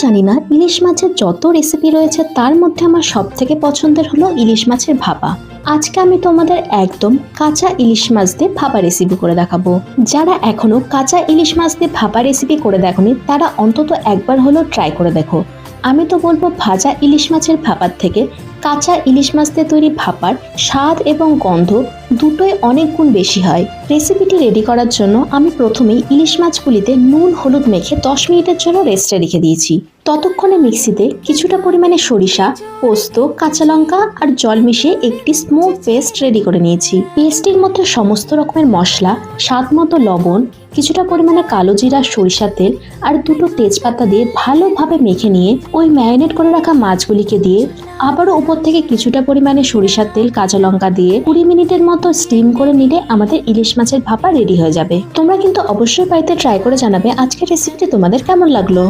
জানি না ইলিশ মাছের যত রেসিপি রয়েছে তার মধ্যে আমার সব থেকে পছন্দের হলো ইলিশ মাছের ভাপা। আজকে আমি তোমাদের একদম কাঁচা ইলিশ মাছ দিয়ে ভাপা রেসিপি করে দেখাবো। যারা এখনো কাঁচা ইলিশ মাছ দিয়ে ভাপা রেসিপি করে দেখোনি তারা অন্তত একবার হলো ট্রাই করে দেখো। আমি তো বলবো ভাজা ইলিশ মাছের ভাপার থেকে কাঁচা ইলিশ মাছ দিয়ে তৈরি ভাপার স্বাদ এবং গন্ধ দুটোই অনেক গুণ বেশি হয়। রেসিপিটি রেডি করার জন্য আমি প্রথমেই ইলিশ মাছগুলিতে নুন হলুদ মেখে 10 মিনিটের জন্য রেস্টে রেখে দিয়েছি। ততক্ষণে মিক্সিতে কিছুটা পরিমাণে সরিষা, পোস্ত, কাঁচা লঙ্কা আর জল মিশিয়ে একটি স্মুথ পেস্ট রেডি করে নিয়েছি। পেস্টের মধ্যে সমস্ত রকমের মশলা, স্বাদ মতো লবণ, কিছুটা পরিমাণে কালো জিরা, সরিষার তেল আর দুটো তেজপাতা দিয়ে ভালোভাবে মেখে নিয়ে ওই ম্যারিনেট করে রাখা মাছগুলিকে দিয়ে আবারও উপর থেকে কিছুটা পরিমাণে সরিষার তেল, কাঁচা লঙ্কা দিয়ে 20 মিনিটের মতো স্টিম করে নিলে আমাদের ইলিশ মাছের ভাপা রেডি হয়ে যাবে। তোমরা কিন্তু অবশ্যই বাড়িতে ট্রাই করে জানাবে আজকের রেসিপিটি তোমাদের কেমন লাগলো।